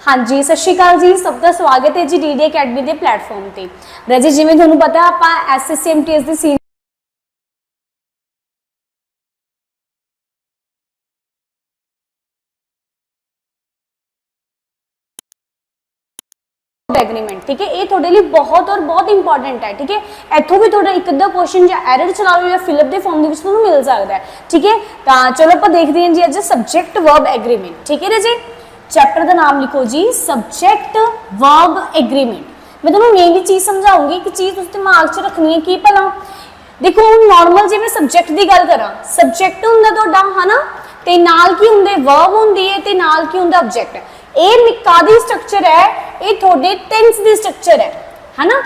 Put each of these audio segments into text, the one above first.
हाँ जी, सत श्री अकाल जी। सबका स्वागत है जी डीडी अकैडमी के प्लेटफॉर्म पर। राजे जिवें तुहानूं पता आप SSC MTS की सीनियर एग्रीमेंट, ठीक है, ये थोड़े लिए बहुत और बहुत इंपॉर्टेंट है। ठीक है, इतों भी थोड़ा एक अद्धा क्वेश्चन या एरर चला लो या फिलअप के फॉर्म के मिल सकता है। ठीक है, तो चलो आप देखते हैं जी अज सबजैक्ट वर्ब एग्रीमेंट। ठीक है राजे, चैप्टर का नाम लिखो जी सबजैक्ट वर्ब एग्रीमेंट। मैं तुम्हें मेनली चीज़ समझाऊंगी कि चीज़ उस दिमाग च रखनी है कि भला देखो नॉर्मल जे मैं सबजैक्ट की गल करा, सबजैक्ट हुंदा तुहाडा है ना, ते नाल की हुंदे वर्ब हुंदी है ते नाल की हुंदा ऑब्जेक्ट। ये कादी स्ट्रक्चर है, ये थोड़े टेंस दी स्ट्रक्चर है ना,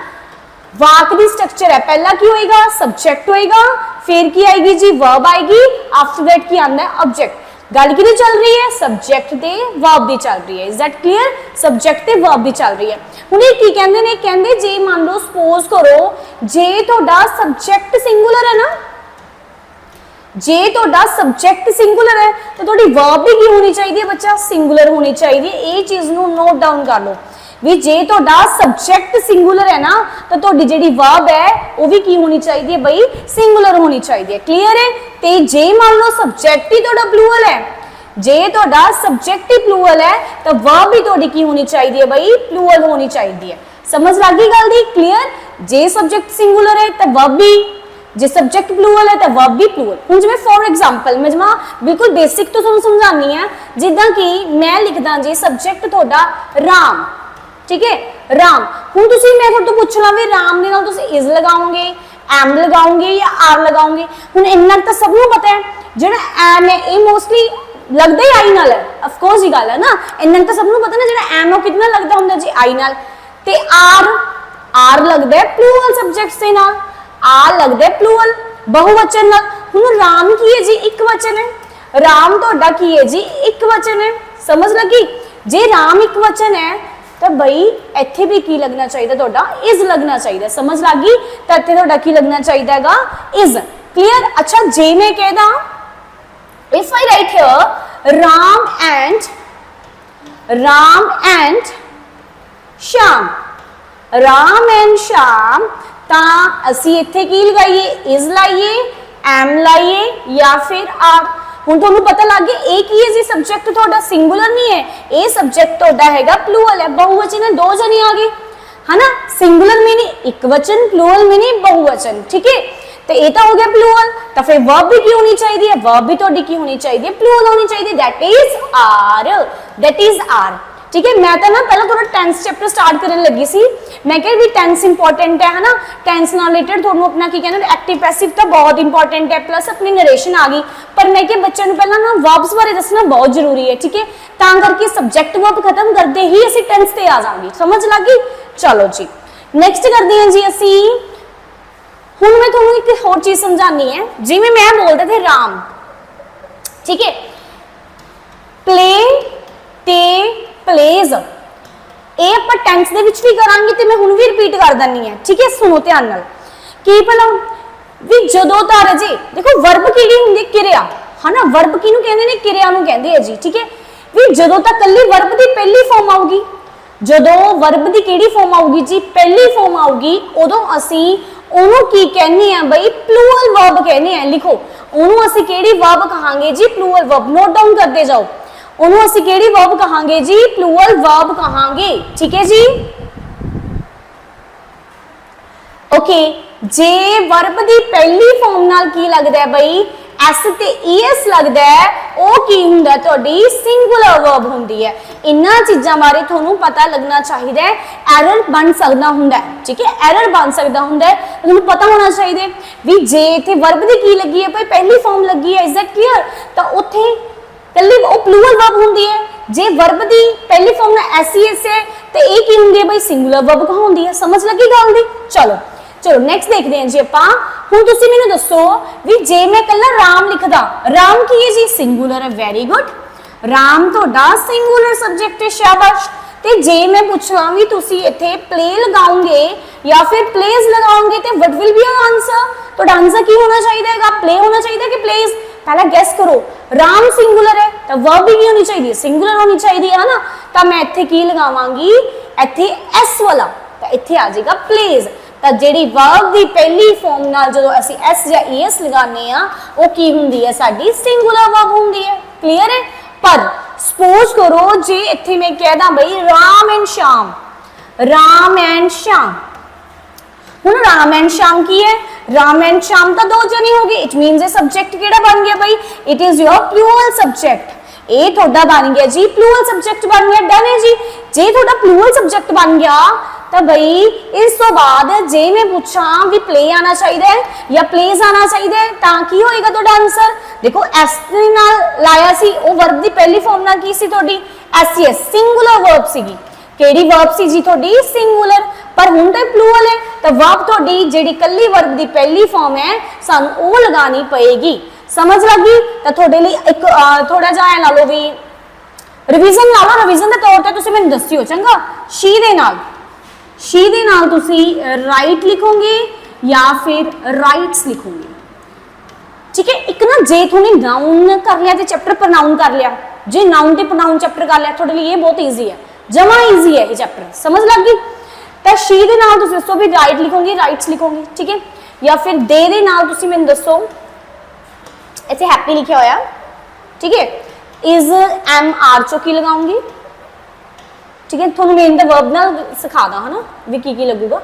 वाक दी स्ट्रक्चर है। पहला की होएगा सब्जेक्ट होएगा, फिर की आएगी जी वर्ब आएगी, आफ्टर दैट की आंदा है ऑब्जेक्ट। गल की चल रही है सब्जेक्ट ते वर्ब दी चल रही है। Is that clear? सब्जेक्ट ते वर्ब दी चल रही है। हुण ये की कहंदे ने, कहंदे जे मान लो सपोज करो जे तुहाडा सब्जेक्ट सिंगुलर है ना, जे तुहाडा सब्जेक्ट सिंगुलर है तो तुहाडी वर्ब भी की होनी चाहिए बच्चा, सिंगुलर होनी चाहिए। ये चीज़ नूं नोट डाउन कर लो भी जे तुहाडा सब्जेक्ट सिंगुलर है ना तो तुहाडी जिहड़ी वर्ब है वो भी की होनी चाहिए बई, सिंगुलर होनी चाहिए। क्लीयर है? ते जे मान लो सब्जेक्ट ही तुहाडा प्लूरल है, जे तुहाडा सब्जेक्ट ही प्लूरल है तो वर्ब भी तुहाडी की होनी चाहिए बई, प्लूरल होनी चाहिए। समझ लग गई गल दी? क्लीयर? जे सब्जेक्ट सिंगुलर है तो वर्ब भी, जे सब्जेक्ट प्लूरल है तो वर्ब भी प्लूरल। हुण जिवें फॉर एग्जांपल मैं जमा बिल्कुल बेसिक तो तुहानूं समझानी है, जिद्दां कि मैं लिखदा जी सब्जेक्ट तुहाडा राम, ठीक है, राम। हुण तुसीं मैं तुहाडे तो पुछ ला भी राम दे नाल तुसीं इज लगाओगे, एम लगाओगे या आर लगाओगे। हुण इन्ना तो सबनूं पता है जिहड़ा एम है ये मोस्टली लगदा ही आई नाल है, ऑफ कोर्स ही गल है ना, इन्ना तो सबनूं पता ना जिहड़ा एम है कितना लगदा हुंदा जी आई नाल, ते आर लगदा है प्लूरल सब्जेक्ट्स दे नाल, आर लगदा है प्लूरल बहुवचन नाल। हुण राम की है जी एक वचन है, राम तुहाडा की है जी एक वचन है। समझ लगी? जे राम एक वचन है तो बई इत्थे भी की लगना चाहिए तुहाडा इज लगना चाहिए। समझ लग गई? तो इत्थे तुहाडा की लगना चाहिएगा इज। क्लियर? अच्छा जे मैं कहदा if I write here Ram and Shyam, Ram and Shyam, ਤਾਂ ਅਸੀਂ ਇੱਥੇ ਕੀ ਲਗਾਈਏ ਇਜ਼ ਲਾਈਏ, ਐਮ ਲਾਈਏ ਜਾਂ ਫਿਰ ਆਰ। ਹੁਣ ਤੁਹਾਨੂੰ ਪਤਾ ਲੱਗ ਗਿਆ ਇਹ ਕੀ ਹੈ ਜੀ ਸਬਜੈਕਟ ਤੁਹਾਡਾ ਸਿੰਗੂਲਰ ਨਹੀਂ ਹੈ, ਇਹ ਸਬਜੈਕਟ ਤੁਹਾਡਾ ਹੈਗਾ ਪਲੂਰਲ ਹੈ, बहुवचन है, दो जने आ गए है ना। सिंगुलर मीनिंग एक वचन, प्लूरल मीनिंग बहुवचन। ठीक है, तो ये तो हो गया प्लूरल। तो फिर वर्ब भी की होनी चाहिए, वर्ब भी ਤੁਹਾਡੀ की होनी चाहिए, प्लूरल होनी चाहिए, that is are, that is are. ठीक है, मैं तो ना पहले थोड़ा टेंस चैप्टर स्टार्ट करने लगी सी, मैं कह भी टेंस इंपॉर्टेंट है ना, टेंस नाल रिलेटेड थोड़ा अपना की कहते एक्टिव पैसिव तो बहुत इंपॉर्टेंट है, प्लस अपनी नरेशन आ गई, पर मैं क्या बच्चों को पहला ना वर्ब्स बारे दसना बहुत जरूरी है। ठीक है, तां करके सब्जेक्ट वर्ब खत्म करते ही असी टेंस ते आ जाएंगे। समझ लग गई? चलो जी नैक्सट करते हैं जी असी। हुण मैं तुहानूं एक होर चीज़ समझानी है, जिवें मैं बोलते थे राम, ठीक है, प्ले ते प्लेज, ये आप टेंस दे विच भी करांगे ते मैं हुण भी रिपीट कर दनी है। ठीक है, सुनो ध्यान नाल की भला भी जदों तां राजे देखो वर्ब किहड़ी हुंदी किरिया है ना, वर्ब किहनूं कहंदे ने, किरिया नूं कहंदे आ जी। ठीक है, भी जदों तां कल्ली वर्ब दी पहली फॉर्म आऊगी, जदों वर्ब दी किहड़ी फॉर्म आऊगी जी पहली फॉर्म आऊगी, उदों असीं ओनू की कहने हैं बई प्लूरल वर्ब कहने हैं। लिखो ओनू असीं किहड़ी वर्ब कहांगे जी प्लूरल वर्ब, नोट डाउन करते जाओ। ओनू असीं किहड़ी वर्ब कहांगे जी प्लूरल वर्ब कहांगे। ठीक है जी, ओके। जे वर्ब दी पहली फॉर्म नाल की लगदा है बई एस ते ईएस लगदा है, ओ की हुंदा तुहाडी सिंगुलर वर्ब हुंदी है। इन्हां चीज़ां बारे तुहानूं पता लगना चाहिए, एरर बन सकदा हुंदा है। ठीक है, एरर बन सकदा हुंदा है, तुहानूं पता होना चाहिए भी जे इत्थे वर्ब दी की लगी है भाई पहली फॉर्म लगी है, इज दैट क्लीयर? तो उत्थे कल्ली वो प्लूरल वर्ब हुंदी है, जे वर्ब दी पहली फॉर्म ना एसईएस है तो ये की हुंदी है भाई सिंगुलर वर्ब कहाउंदी है। समझ लगी गल दी? चलो चलो नैक्सट देखते हैं जी आपां। हुण तुसीं मैनूं दसो भी जे मैं कल्ला राम लिखदा, राम की है जी सिंगुलर है, वेरी गुड, राम तुहाडा सिंगुलर सब्जेक्ट है, शाबाश। ते जे मैं पूछां भी तुसीं इत्थे प्ले लगाओगे या फिर प्लेज लगाओगे तो what will be your answer? तुहाडा आंसर की होना चाहिए? प्ले होना चाहिए कि प्लेज? पहला गैस करो, राम सिंगुलर है तो वर्ब भी होनी चाहिए, सिंगुलर होनी चाहिए है ना। तो मैं इत्थे की लगावांगी, इत्थे एस वाला, तो इत्थे आ जाएगा प्लेज। तो जिहड़ी वर्ब की पहली फॉर्म नाल जदों असीं एस या ईएस लगाने आ वो की हुंदी है, साडी सिंगुलर वर्ब हुंदी है। क्लीयर है। पर सपोज करो जे इत्थे मैं कह दा बई राम एंड श्याम, राम एंड श्याम, हुण राम एंड श्याम की है, राम एंड श्याम तो दो जने हो गए, इट मीन्स ये सब्जेक्ट केड़ा बन गया भाई, it is your plural subject. ये थोड़ा बन गया जी प्लूरल सब्जेक्ट बन गया, डन है जी। जे थोड़ा प्लूरल सब्जेक्ट बन गया तो भाई इस तो बाद जे मैं पूछा भी प्ले आना चाहिए या प्लेस आना चाहिए तो की होएगा ਤੁਹਾਡਾ आंसर। देखो एस ਦੇ ਨਾਲ ਲਾਇਆ ਸੀ, ਉਹ वर्ब ਦੀ ਪਹਿਲੀ ਫਾਰਮ ਨਾਲ ਕੀ ਸੀ ਤੁਹਾਡੀ एस, सिंगुलर वर्ब ਸੀਗੀ। ਕਿਹੜੀ वर्ब ਸੀ ਜੀ ਤੁਹਾਡੀ सिंगुलर, पर हुण तो प्लूरल है तो वर्ब ਤੁਹਾਡੀ ਜਿਹੜੀ ਕੱਲੀ वर्ब ਦੀ ਪਹਿਲੀ ਫਾਰਮ ਹੈ ਸਾਨੂੰ ਉਹ ਲਗਾਣੀ ਪਏਗੀ। समझ लगी। तो ਤੁਹਾਡੇ ਲਈ ਇੱਕ ਥੋੜਾ ਜਿਹਾ ਲਾ ਲਓ ਵੀ ਰਿਵੀਜ਼ਨ ਲਾ ਲਓ, ਰਿਵੀਜ਼ਨ ਦੇ ਤੌਰ ਤੇ ਤੁਸੀਂ ਮੈਨੂੰ ਦੱਸਿਓ ਚੰਗਾ। शी दे नाल तुसी राइट लिखोगे या फिर राइट्स लिखोगे, ठीक है। एक ना जे थोड़ी नाउन कर लिया तो चैप्टर प्रोनाउन कर लिया, जे नाउन ते प्रोनाउन चैप्टर कर लिया थोड़े लिए बहुत ईजी है, जमा ईजी है ये चैप्टर। समझ लग गई। तो शी दे नाल तुसी दसो भी राइट लिखोगे राइट्स लिखोगे, ठीक है। या फिर दे नाल तुसी मैनूं दसो, इत्थे हैप्पी लिखा होया, ठीक है। इज एम आर चो की लगाऊंगी, ठीक है। थोड़ा मेन तो वर्ब नाल सिखा दा है ना भी की लगूगा,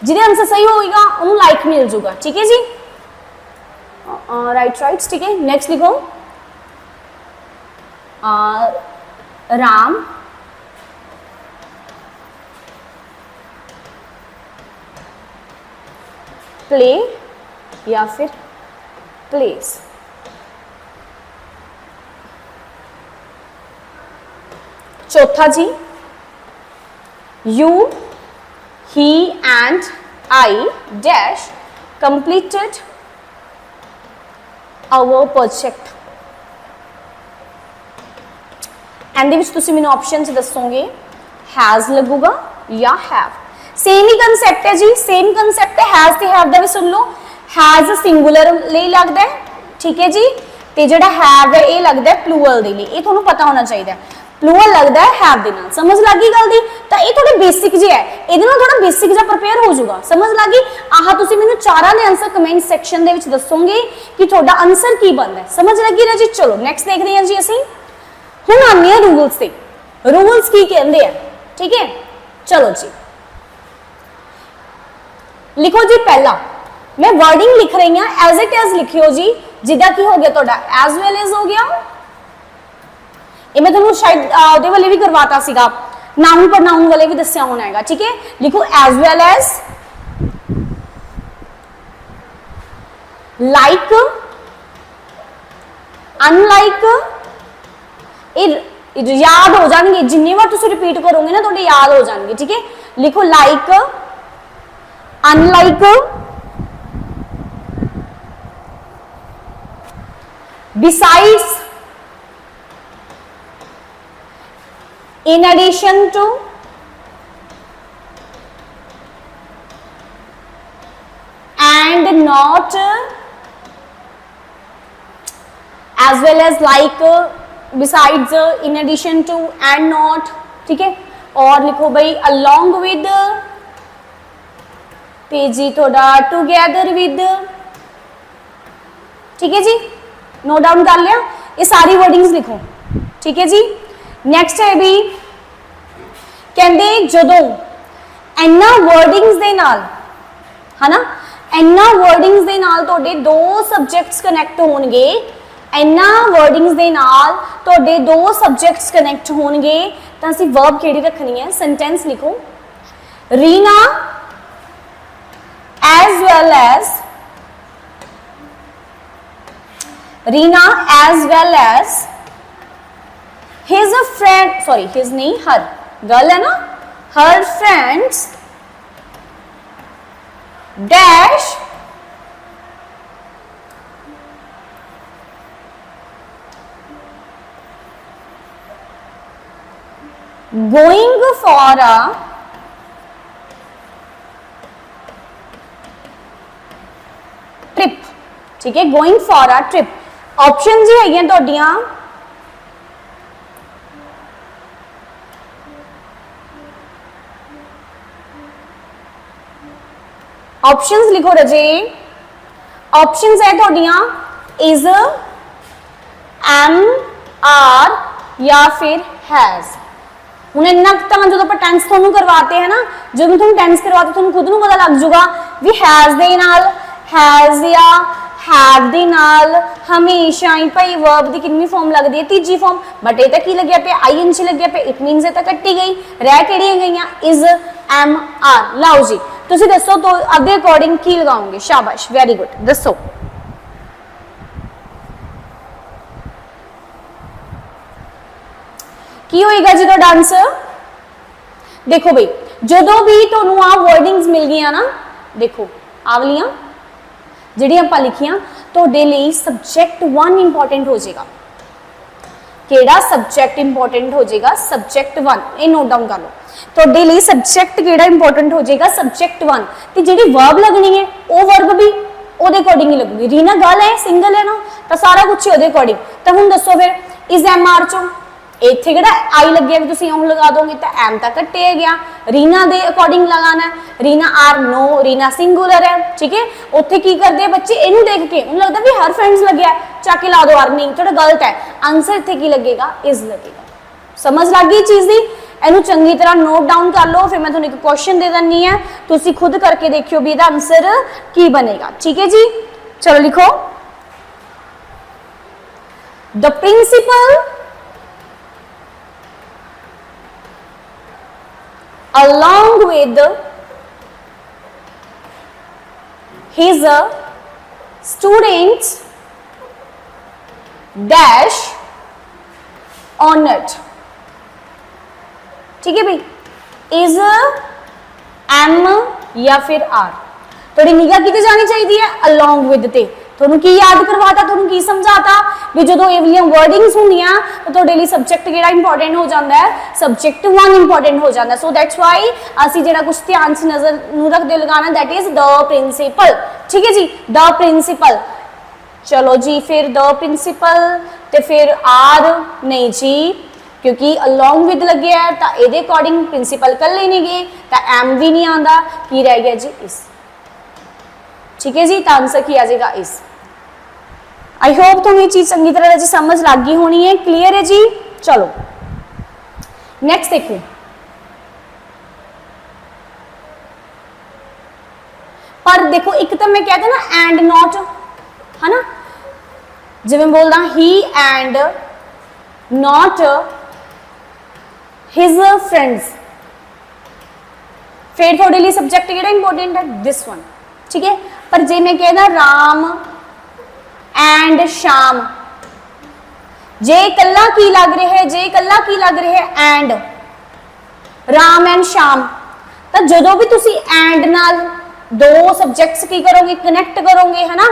जिहदे आंसर सही होएगा उन्होंने लाइक मिल जूगा, ठीक है जी। राइट्स, ठीक है। नेक्स्ट लिखो राम प्ले या फिर प्लेस। चौथा जी you, he and I dash completed our project। And which तुसी मैनूं ऑप्शन च दसोगे हैज़ लगूगा या हैव। सेम ही कंसैप्ट है जी, सेम कंसैप्ट है। हैज़ ते हैव दा भी सुन लो, हैज़ सिंगुलर ले लगदा है, ठीक है जी। ते जिहड़ा हैव है ये लगदा है प्लूरल दे लिए, ये तुहानूं पता होना चाहिए। प्लूरल लगता है हैव दे नाल, समझ लगी गल दी। तो ये थोड़े बेसिक जे है, इहदे नाल थोड़ा बेसिक जा प्रिपेयर हो जाऊगा, समझ लगी। आह तुसी मैनूं चारां दे आंसर कमेंट सैक्शन दे विच दसोगे कि तुहाडा आंसर की बनदा है, समझ लगी ना जी। चलो नेक्स्ट देखते हैं जी असीं हुण आने हैं रूल्स ते। रूल्स की कहंदे आ, ठीक है। चलो जी लिखो जी। पहला मैं वर्डिंग लिख रही हूं, एज इट इज लिखियो जी, जिदा की हो गया तुहाडा एज वेल एज हो गया। ये मैं तुहानूं शायद ਉਹਦੇ वाले भी करवाता सीगा, नाउन प्रोनाउन वाले भी दस्या होना है, ठीक है। लिखो as well as, like, unlike. याद हो जाएंगे जिन्नी बार तुम रिपीट करोगे ना थोड़े याद हो जाएंगे, ठीक है। लिखो like, unlike, besides, in addition to, and not, as well as like, besides, in addition to, and not, ठीक है। और लिखो भाई along with, ते जी थोड़ा together with, ठीक है जी। नोट डाउन कर लिया, ये सारी वर्डिंग्स लिखो, ठीक है जी। नैक्सट है भी कहते जदों इन्ना वर्डिंग्स दे नाल, है ना, इन्ना वर्डिंग्स दे नाल तुहाडे दो सब्जेक्ट्स कनैक्ट होणगे, इन्ना वर्डिंग्स दे नाल तुहाडे दो सब्जेक्ट्स कनैक्ट होणगे तां असीं वर्ब किहड़ी रखनी है। सेंटेंस लिखो Reena as well as, Reena as well as his a friend, sorry his नहीं her, girl है ना, her friends dash going for a trip, ठीक है। going for a trip, option जी है ਤੁਹਾਡੀਆਂ ऑप्शंस लिखो रजे ऑप्शंस है ਤੁਹਾਡੀਆਂ इज एम आर या फिर हैज ਹੁਣ ਇੰਨਾ ਤਾਂ ਜਦੋਂ ਆਪਾਂ ਟੈਂਸ ਤੁਹਾਨੂੰ ਕਰਵਾਤੇ ਹੈ ਨਾ ਜਦੋਂ ਤੁਹਾਨੂੰ ਟੈਂਸ ਕਰਵਾਤੇ ਤੁਹਾਨੂੰ ਖੁਦ ਨੂੰ ਪਤਾ ਲੱਗ ਜਾਊਗਾ ਵੀ ਹੈਜ਼ ਦੇ ਨਾਲ ਹੈਜ਼ ਜਾਂ हैव ਦੇ ਨਾਲ ਹਮੇਸ਼ਾ ਹੀ ਭਾਈ ਵਰਬ ਦੀ ਕਿੰਨੀ ਫਾਰਮ ਲੱਗਦੀ ਹੈ ਤੀਜੀ ਫਾਰਮ ਬਟ ਇਹ ਤਾਂ ਕੀ ਲੱਗਿਆ ਪਿਆ ਆਈਐਨਜੀ ਲੱਗਿਆ ਪਿਆ ਇਟ ਮੀਨਸ ਇਹ ਤਾਂ ਕੱਟੀ ਗਈ ਰਹਿ ਕਿਹੜੀਆਂ ਗਈਆਂ ਇਜ਼ ਐਮ ਆਰ ਲਓ ਜੀ ਤੁਸੀਂ ਦੱਸੋ ਤੋਂ ਅੱਗੇ ਅਕੋਰਡਿੰਗ ਕੀ ਲਗਾਓਗੇ ਸ਼ਾਬਾਸ਼ ਵੈਰੀ ਗੁੱਡ ਦੱਸੋ ਕੀ ਹੋਏਗਾ ਜੀ ਤੁਹਾਡਾ ਆਨਸਰ देखो भाई जो भी तुहानू आ वर्डिंग्स मिल गई ना देखो आवलियां जिहड़ियां आपां लिखियां तुहाडे लई सब्जैक्ट 1 इंपॉर्टेंट हो जाएगा केड़ा सब्जैक्ट इंपॉर्टेंट हो जाएगा सब्जैक्ट 1 ये नोट डाउन कर लो तुहाडे लई सब्जैक्ट केड़ा इंपॉर्टेंट हो जाएगा सब्जैक्ट 1 ते जिहड़ी वर्ब लगनी है वो वर्ब भी ओदे अकॉर्डिंग ही लगूगी रीना गल है सिंगल है ना तो सारा कुछ ओदे अकॉर्डिंग तो हुण दसो फिर इज एम आर चो इत्थे किहड़ा आई लगे भी तुसीं ओह लगा दोगे तो एम तक कट्टे गया रीना दे अकॉर्डिंग लगाना है Reena are no Reena singular है ठीक है उत्थे की करते हैं बच्चे इनू देख के उन्हें लगता भी हर फ्रेंड्स लगे चाक के ला दो आर नहीं थोड़ा गलत है आंसर इत्थे की लगेगा इज लगेगा समझ लग गई चीज़ दी इनू चंगी तरह नोट डाउन कर लो फिर मैं तुहानू एक क्वेश्चन दे दिंदी है तुसीं खुद करके देखियो भी इहदा आंसर की बनेगा ठीक है जी चलो लिखो the principal along with his students dash on it ठीक है भाई is m या फिर r थोड़ी निगाह किते जानी चाहिए है along with ते ਤੁਹਾਨੂੰ ਕੀ ਯਾਦ ਕਰਵਾਤਾ ਤੁਹਾਨੂੰ ਕੀ ਸਮਝਾਤਾ ਵੀ ਜਦੋਂ ਇਹ ਵਾਲੀਆਂ ਵਰਡਿੰਗਸ ਹੁੰਦੀਆਂ ਤਾਂ ਤੁਹਾਡੇ ਲਈ ਸਬਜੈਕਟ ਕਿਹੜਾ ਇੰਪੋਰਟੈਂਟ ਹੋ ਜਾਂਦਾ ਹੈ ਸਬਜੈਕਟ 1 ਇੰਪੋਰਟੈਂਟ ਹੋ ਜਾਂਦਾ ਸੋ ਦੈਟਸ ਵਾਈ ਅਸੀਂ ਜਿਹੜਾ ਕੁਝ ਧਿਆਨ ਸੇ ਨਜ਼ਰ ਨੂੰ ਰੱਖਦੇ ਲਗਾਣਾ ਦੈਟ ਇਜ਼ ਦ ਪ੍ਰਿੰਸੀਪਲ ਠੀਕ ਹੈ ਜੀ ਦ ਪ੍ਰਿੰਸੀਪਲ ਚਲੋ ਜੀ ਫਿਰ ਦ ਪ੍ਰਿੰਸੀਪਲ ਤੇ ਫਿਰ ਆਰ ਨਹੀਂ ਜੀ क्योंकि along with लगे है तो ये अकॉर्डिंग प्रिंसीपल कल ही नहीं गए तो एम भी नहीं आता की रह गया जी इस ठीक है जी तो आंसर की आ जाएगा इस आई होप तुम्हें ये चीज चंगी तरह जी समझ लग गई होनी है क्लियर है जी चलो नेक्स्ट देखो पर देखो एक तो मैं कहता ना एंड नॉट है ना जिवें बोलदा ही एंड नॉट हिज फ्रेंड्स फिर थोड़े लिए सब्जेक्ट केड़ा इंपॉर्टेंट है दिस वन ठीक है पर जे मैं कहना राम एंड श्याम जे कल्ला की लग रहा है जे कल्ला की लग रहा है एंड राम एंड श्याम तो जो भी तुसी एंड नाल दो सब्जेक्ट्स की करोगे कनैक्ट करोगे है ना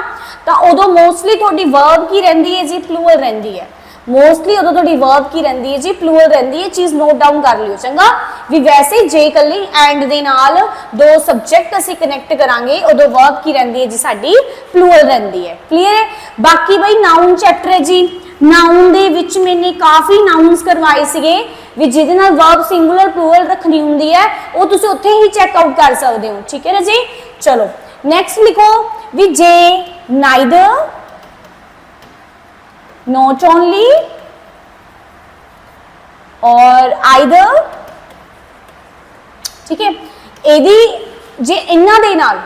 तो उदों मोस्टली थोड़ी वर्ब की रहिंदी है जी प्लूरल रहिंदी है मोस्टली उदों थोड़ी वर्ब की रहिंदी है जी प्लूरल रहिंदी है चीज़ नोट डाउन कर लियो चंगा भी वैसे जे कल्ली एंड दे नाल दो सब्जेक्ट असी कनैक्ट करांगे उदों वर्ब की रहिंदी है जी साडी प्लूरल रहिंदी है क्लीयर है बाकी भाई नाउन चैप्टर है जी नाउन दे विच मैंने काफ़ी नाउन्स करवाए सीगे भी जिहदे नाल वर्ब सिंगुलर प्लूरल रखनी हुंदी है वो तुसीं उत्थे ही चैकआउट कर सकदे हो ठीक है जी चलो नेक्स्ट लिखो भी जे नाइदर not only और either ठीक है एदी जे इन्ना दे नाल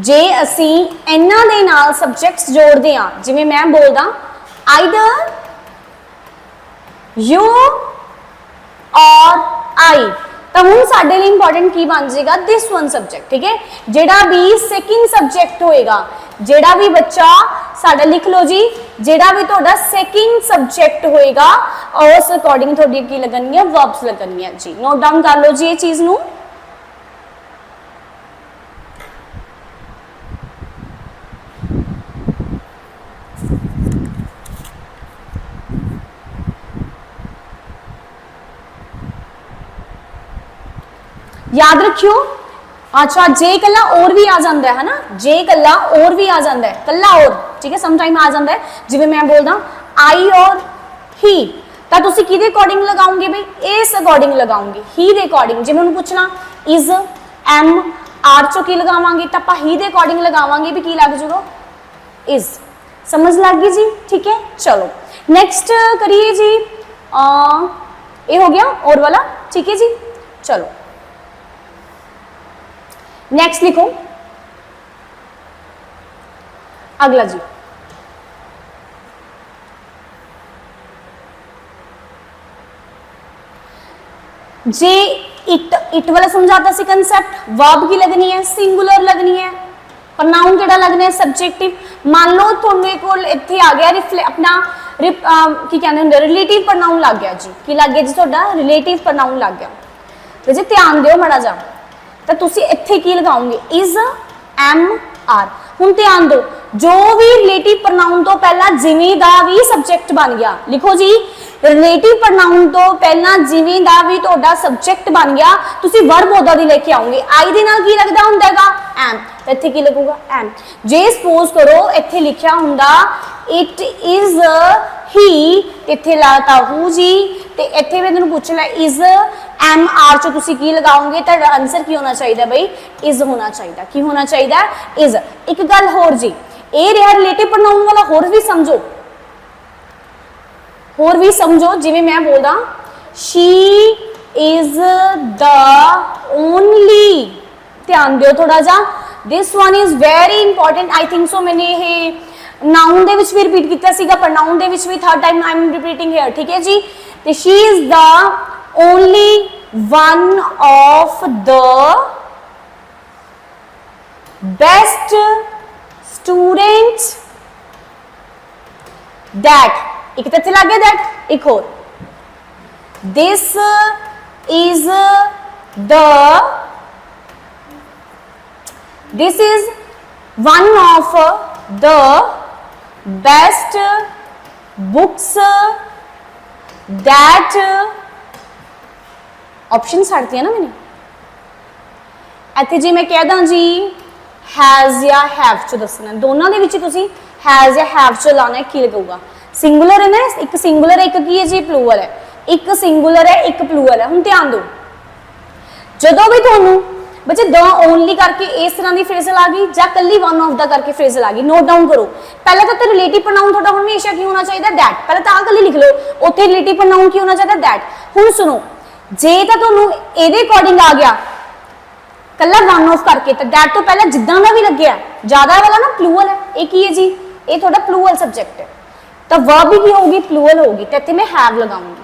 जे असी इन्ना दे नाल सब्जेक्ट्स जोड़ते हैं जिवें मैं बोलदा either you और I तो हुण साडे लिए इंपॉर्टेंट की बन जाएगा दिस वन सब्जेक्ट ठीक है जेड़ा भी सेकंड सब्जेक्ट होएगा जेड़ा भी बच्चा साडा लिख लो जी जेड़ा भी तुहाडा सेकंड सब्जेक्ट होएगा और उस अकॉर्डिंग थोड़ी की लगनी है वर्ब्स लगनी है जी नोट डाउन कर लो जी ये चीज नू याद रखियो अच्छा जे कला और भी आ जाता है ना, जे कला और भी आ जाता है, कला और, ठीक है, समटाइम आ जाता है, जिवें मैं बोलदा आई और ही, तो तुसी किहदे अकॉर्डिंग लगाओगे भाई, इस अकॉर्डिंग लगाओगे, ही दे अकॉर्डिंग। जिवें उन्होंने पूछना इज, एम, आर चो की लगावांगे, तो आपां ही दे अकॉर्डिंग लगावांगे भी की लग जाऊगा, इज। समझ लग गई जी, ठीक है। चलो नेक्स्ट करिए जी, ये हो गया और वाला, ठीक है जी। चलो नेक्स्ट लिखो अगला जी, जे इट वाला समझाता सी कंसेप्ट, वर्ब की लगनी है, सिंगुलर लगनी है, प्रनाउन केड़ा लगना है, सब्जेक्टिव। मान लो तुहाडे कोल इत्थे आ गया अपना की कहते हैं रिलेटिव प्रनाउन लग गया जी, की लग गया जी तुहाडा रिलेटिव प्रनाउन लग गया, तो जी ध्यान दिओ माड़ा जा, तो तुसी इत्थे की लगाओगे इज, एम, आर। हुण ध्यान दो, जो भी रिलेटिव प्रनाउन तो पहला जिवें दा भी सब्जेक्ट बन गया, लिखो जी रिलेटिव प्रनाउन तो पहला जिवें दा भी तुहाडा सब्जेक्ट बन गया, तुसी वर्ब ओदा दी लेके आओगे। आई दे नाल की लगदा हुंदा हैगा एम, तो इत्थे की लगूगा एम। जे सपोज करो इत्थे लिखिया हुंदा इट इज ही, इत्थे लाता हूँ जी, ते इत्थे मैं तुहानूं पूछ लिया इज, एम, आर चो तुसी की लगाओगे, तो आंसर की होना चाहिए भाई, इज होना चाहिए। की होना चाहिए, इज। एक गल होर जी, ये रहा रिलेटिव प्रनाउन वाला, होर भी समझो, होर भी समझो, जिवें मैं बोलदा शी इज द ओनली, ध्यान दिओ थोड़ा जा, this one is very important. I think so मैंने ये नाउन दे विच भी रिपीट किया सीगा, पर नाउन दे विच भी third time I am repeating here, ठीक है जी। तो she is the only one of the best student that, एक तो लग गया दैट, एक और this is one of the best books that, option छाड़ती है ना मैंने, इत्थे जी मैं कह दा जी हैज या हैव चो दसना, दोनों के विच तुसी हैज या हैव चो लाना है, की लगेगा, सिंगुलर है ना, एक सिंगुलर है, एक की है जी प्लूरल है, एक सिंगुलर है, एक प्लूरल है। हुण ध्यान दो, जदों भी तुहानूं बच्चे द ओनली करके इस तरह की फ्रेजल आ गई, या कल्ली वन ऑफ द करके फ्रेजल आ गई, नोट डाउन करो। पहले तो रिलेटिव प्रनाउन थोड़ा हमेशा की होना चाहिए दैट, पहले तो कल्ली लिख लो, उत्थे रिलेटिव प्रनाउन की होना चाहिए दैट। हुण सुनो, जे तो तुहानूं इहदे अकॉर्डिंग आ गया कल्ला वन ऑफ करके, तो दैट तो पहले जिद्दां दा भी लग्गिया, ज्यादा वाला ना प्लूरल है, ये की है जी, ये थोड़ा प्लूरल सब्जेक्ट है, तो वर्ब भी की होगी, प्लूरल होगी, तो इत्थे मैं हैव लगाऊंगी,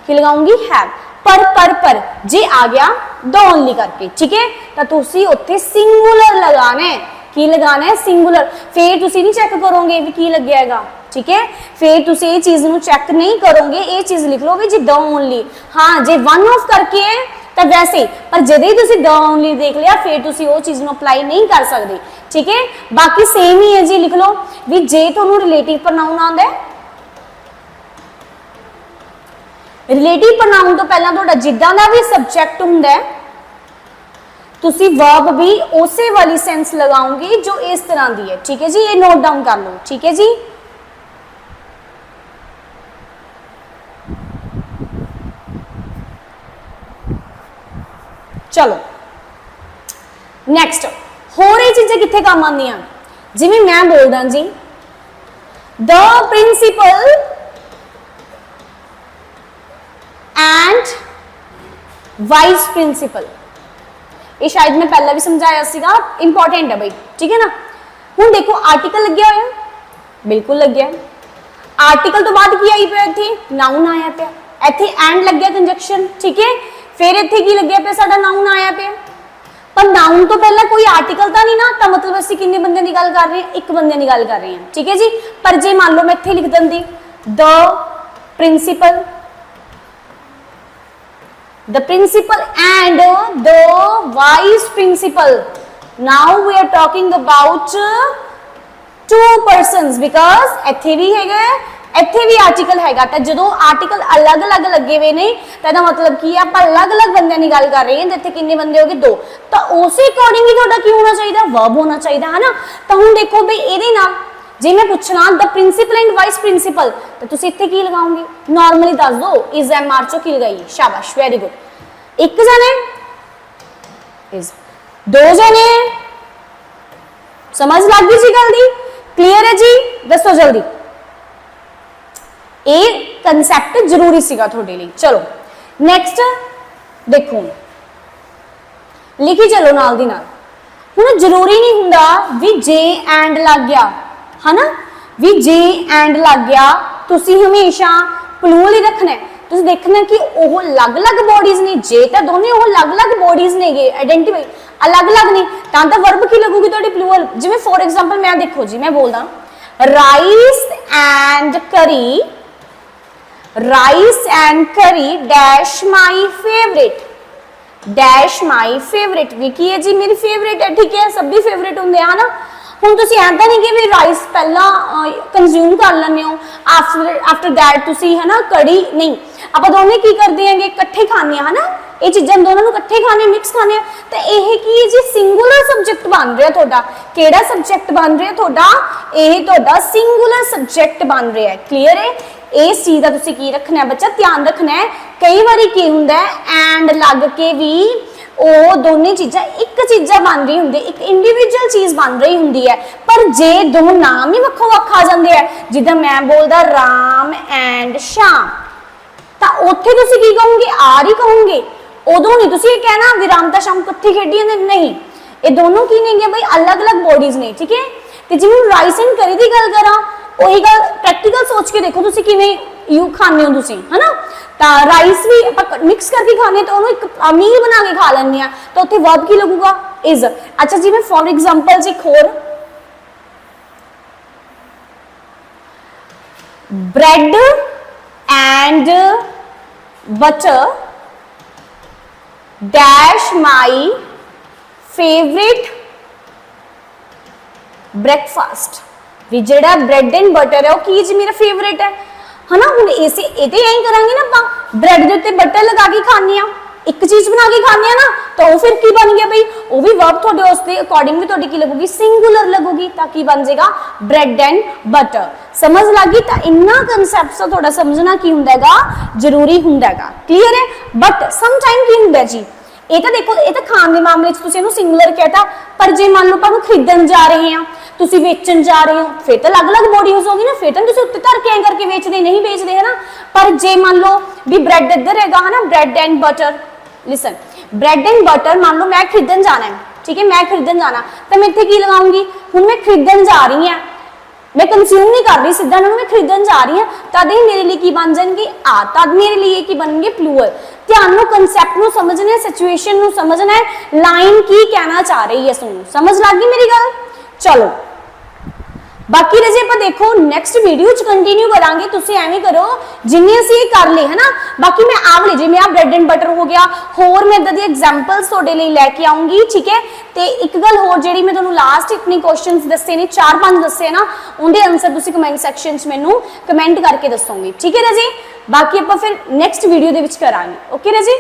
की लगाऊंगी हैव। पर जे आ गया द ओनली करके, ठीक है, तो तुसी उत्थे सिंगुलर लगाना है, की लगाना है सिंगुलर, फिर तुसी नहीं चेक करोगे भी की लग्या हैगा, ठीक है, फिर तुसी ये चीज नूं चेक नहीं करोगे, ये चीज लिख लोगे जी द ओनली। हाँ जे वन ऑफ करके है तो वैसे, पर जदे तुसी द ओनली देख लिया फिर तुसी वो चीज नूं अप्लाई नहीं कर सकते, ठीक है। बाकी सेम ही है जी, लिख लो भी जे तुहानूं रिलेटिव प्रनाउन आंदा है, रिलेटिव प्रनाउन तो पहला तुहाडा जिद्दां दा भी सब्जेक्ट हुंदा है, तुसी वर्ब भी उसे वाली सेंस लगाओगे जो इस तरह दी है, ठीक है जी, ये नोट डाउन कर लो, ठीक है जी। चलो नेक्स्ट, होर ये चीज़ें कित्थे काम आंदियां, जिवें मैं बोलदा जी the principal and vice principal, ये शायद मैं पहला भी समझाया सीगा, इंपॉर्टेंट है भाई, ठीक है ना। हुण देखो आर्टिकल लग्या होया, बिल्कुल लग्या, आर्टिकल तो बाद की आई पे इत्थे नाउन आया पे, इत्थे एंड लग गया कंजक्शन, ठीक है, फिर इत्थे की लग्या पे साडा नाउन आया पे, पर नाउन तो पहला कोई आर्टिकल तो नहीं ना, तो मतलब असं किन्ने बंदे की गल कर रहे हैं, एक बंदे की गल कर रहे हैं, ठीक है जी। पर जे मान लो मैं इत्थे लिख दिंदी the principal and the vice principal, now we are talking about two persons, because इत्थे भी हैगा ਇੱਥੇ ਵੀ ਆਰਟੀਕਲ ਹੈਗਾ ਤਾਂ ਜਦੋਂ ਆਰਟੀਕਲ ਅਲੱਗ-ਅਲੱਗ ਲੱਗੇ ਹੋਏ ਨੇ ਤਾਂ ਇਹਦਾ ਮਤਲਬ ਕੀ ਹੈ ਆਪਾਂ ਅਲੱਗ-ਅਲੱਗ ਬੰਦਿਆਂ ਦੀ ਗੱਲ ਕਰ ਰਹੇ ਹਾਂ। ਇੱਥੇ ਕਿੰਨੇ ਬੰਦੇ ਹੋਗੇ 2 ਤਾਂ ਉਸੇ ਅਕੋਰਡਿੰਗ ਹੀ ਤੁਹਾਡਾ ਕੀ ਹੋਣਾ ਚਾਹੀਦਾ ਵਰਬ ਹੋਣਾ ਚਾਹੀਦਾ ਹੈ ਨਾ। ਤਾਂ ਹੁਣ ਦੇਖੋ ਬਈ ਇਹਦੇ ਨਾਲ ਜੇ ਮੈਂ ਪੁੱਛਣਾ ਦ ਪ੍ਰਿੰਸੀਪਲ ਐਂਡ ਵਾਈਸ ਪ੍ਰਿੰਸੀਪਲ ਤਾਂ ਤੁਸੀਂ ਇੱਥੇ ਕੀ ਲਗਾਓਗੇ ਨਾਰਮਲੀ ਦੱਸ ਦਿਓ ਇਜ਼ ਐਮ ਆਰ ਚੋਂ ਕੀ ਲਗਾਈ ਸ਼ਾਬਾਸ਼ ਵੈਰੀ ਗੁੱਡ। ਇੱਕ ਜਣੇ ਇਜ਼ 2 ਜਣੇ समझ लग गई जी गल दी क्लियर है जी दसो जल्दी ये कंसैप्ट जरूरी सीगा थोड़े लिए। चलो नैक्सट देखो लिखी चलो नाल दी नाल हुण जरूरी नहीं हुंदा भी जे एंड लग गया है ना भी जे एंड लग गया तुसी हमेशा प्लूरल ही रखना है। तुसी देखना कि वो अलग-अलग बॉडीज ने जे तो दोनों वो अलग-अलग बॉडीज ने आइडेंटिफाई अलग-अलग नहीं तो वर्ब की लगूगी थोड़ी प्लूरल। जिवें फॉर एग्जांपल मैं देखो जी मैं बोलदा राइस एंड करी डैश माई फेवरेट भी की है जी मेरी फेवरेट है ठीक है सब भी फेवरेट होंगे है ना। ਹੁਣ ਤੁਸੀਂ ਐਂ ਤਾਂ ਨਹੀਂ ਕਿ ਵੀ ਰਾਈਸ ਪਹਿਲਾਂ ਕੰਜ਼ਿਊਮ ਕਰ ਲੈਂਦੇ ਹੋ ਆਫਟਰ ਦੈਟ ਤੁਸੀਂ ਹੈ ਨਾ ਕੜੀ ਨਹੀਂ ਆਪਾਂ ਦੋਨੇ ਕੀ ਕਰਦੇ ਆਂਗੇ ਇਕੱਠੇ ਖਾਂਦੇ ਆ ਹੈ ਨਾ ਇਹ ਚੀਜ਼ਾਂ ਦੋਨਾਂ ਨੂੰ ਇਕੱਠੇ ਖਾਣੇ ਮਿਕਸ ਖਾਣੇ ਤਾਂ ਇਹ ਕੀ ਹੈ ਜੀ ਸਿੰਗੂਲਰ ਸਬਜੈਕਟ ਬਣ ਰਿਹਾ ਤੁਹਾਡਾ। ਕਿਹੜਾ ਸਬਜੈਕਟ ਬਣ ਰਿਹਾ ਤੁਹਾਡਾ ਇਹ ਤੁਹਾਡਾ ਸਿੰਗੂਲਰ ਸਬਜੈਕਟ ਬਣ ਰਿਹਾ ਹੈ। ਕਲੀਅਰ ਹੈ ਇਸ ਚੀਜ਼ ਦਾ ਤੁਸੀਂ ਕੀ ਰੱਖਣਾ ਹੈ ਬੱਚਾ ਧਿਆਨ ਰੱਖਣਾ ਹੈ। ਕਈ ਵਾਰੀ ਕੀ ਹੁੰਦਾ ਹੈ ਐਂਡ ਲੱਗ ਕੇ ਵੀ ਉਹ ਦੋਨੇ ਚੀਜ਼ਾਂ ਇੱਕ ਚੀਜ਼ਾਂ ਬਣ ਰਹੀ ਹੁੰਦੀ ਇੱਕ ਇੰਡੀਵਿਜੂਅਲ ਚੀਜ਼ ਬਣ ਰਹੀ ਹੁੰਦੀ ਹੈ ਪਰ ਜੇ ਦੋ ਨਾਮ ਹੀ ਵੱਖੋ ਵੱਖ ਆ ਜਾਂਦੇ ਆ ਜਿੱਦਾਂ ਮੈਂ ਬੋਲਦਾ ਰਾਮ ਐਂਡ ਸ਼ਾਮ ਤਾਂ ਉੱਥੇ ਤੁਸੀਂ ਕੀ ਕਹੋਗੇ ਆਰ ਹੀ ਕਹੋਗੇ। ਉਦੋਂ ਨਹੀਂ ਤੁਸੀਂ ਇਹ ਕਹਿਣਾ ਵੀ ਰਾਮ ਤਾਂ ਸ਼ਾਮ ਇਕੱਠੇ ਖੇਡੀ ਜਾਂਦੇ ਨਹੀਂ ਇਹ ਦੋਨੋਂ ਕੀ ਨੇਗੇ ਬਈ ਅਲੱਗ-ਅਲੱਗ ਬੋਡੀਜ਼ ਨੇ ਠੀਕ ਹੈ। ਤੇ ਜਿਵੇਂ ਰਾਈਸ ਐਂਡ ਕਰੀ ਦੀ ਗੱਲ ਕਰਾਂ ਉਹੀ ਗੱਲ ਪ੍ਰੈਕਟੀਕਲ ਸੋਚ ਕੇ ਦੇਖੋ ਤੁਸੀਂ ਕਿਵੇਂ ਯੂ ਖਾਂਦੇ ਹੋ ਤੁਸੀਂ ਹੈ ਨਾ ਤਾਂ ਰਾਈਸ ਵੀ ਆਪਾਂ ਮਿਕਸ ਕਰਕੇ ਖਾਣੇ ਤਾਂ ਉਹਨੂੰ ਇੱਕ ਮੀਲ ਬਣਾ ਕੇ ਖਾ ਲੈਂਦੇ ਆ ਤਾਂ ਉੱਥੇ ਵਰਬ ਕੀ ਲੱਗੂਗਾ ਇਜ਼। ਅੱਛਾ ਜਿਵੇਂ ਫॉर एग्जांपल ਇੱਕ ਹੋਰ bread and butter dash my favourite breakfast भी जेड़ा ब्रेड एंड बटर है वो की जी मेरा फेवरेट है ना। हुण इसे इहदे ऐं करांगे ना आपां ब्रेड दे उत्ते बटर लगा के खाने आ एक चीज बना के खाने ना तो वो फिर की बन गया भाई वो भी वर्ब थोड़े उसके अकॉर्डिंग भी थोड़ी की लगूगी सिंगुलर लगूगी ताकि बन जाएगा ब्रेड एंड बटर। समझ लगी तो इन्ना कंसैप्ट तो थोड़ा समझना की हुंदा हैगा जरूरी हुंदा हैगा। क्लियर है बट सम टाइम की हुंदा जी ये तो देखो ये तो खाने के मामले तुसीं इहनूं सिंगुलर कहता पर जे मान लो ਆਪਾਂ खरीदण जा रहे हैं तुसीं वेचण जा रहे हो फिर तो अलग-अलग बॉडीज होगी ना फिर तो तुसीं उत्ते धर के ऐं करके वेचदे नहीं बेचदे है ना। पर जे मान लो भी ब्रेड इधर हैगा है ना bread and butter listen bread and butter मान लो मैं खरीदण जाना है ठीक है मैं खरीदण जाना तो मैं इत्थे की लगाऊंगी हुण मैं खरीदण जा रही हूं मैं कंज्यूम नहीं कर रही सीधा इन्होंने मैं खरीदण जा रही हूं तद ही मेरे लिए की बन जाएंगे आ तद मेरे लिए की बनेंगे प्लूरल। ध्यान नो कंसैप्ट नो समझना है सिचुएशन नो समझना है लाइन की कहना चाह रही है सुनो समझ लग गई मेरी गल। चलो बाकी रजे आप देखो नैक्सट वीडियो च कंटिन्यू करांगे तुसीं एवें करो जिन्ने असीं कर ले है ना। बाकी मैं आ वाले जिवें आ ब्रेड एंड बटर हो गया होर मैं इदां दी एग्जांपल्स तुहाडे लई लैके आऊंगी ठीक है। ते एक गल होर जिहड़ी मैं तुहानूं लास्ट अपने क्वेश्चंस दस्से ने 4-5 दस्से ना उहदे आंसर तुसीं कमेंट सैक्शन च मैनूं कमेंट करके दसोगे ठीक है रजे। बाकी आपां फिर नैक्सट वीडियो दे विच करांगे ओके रजे।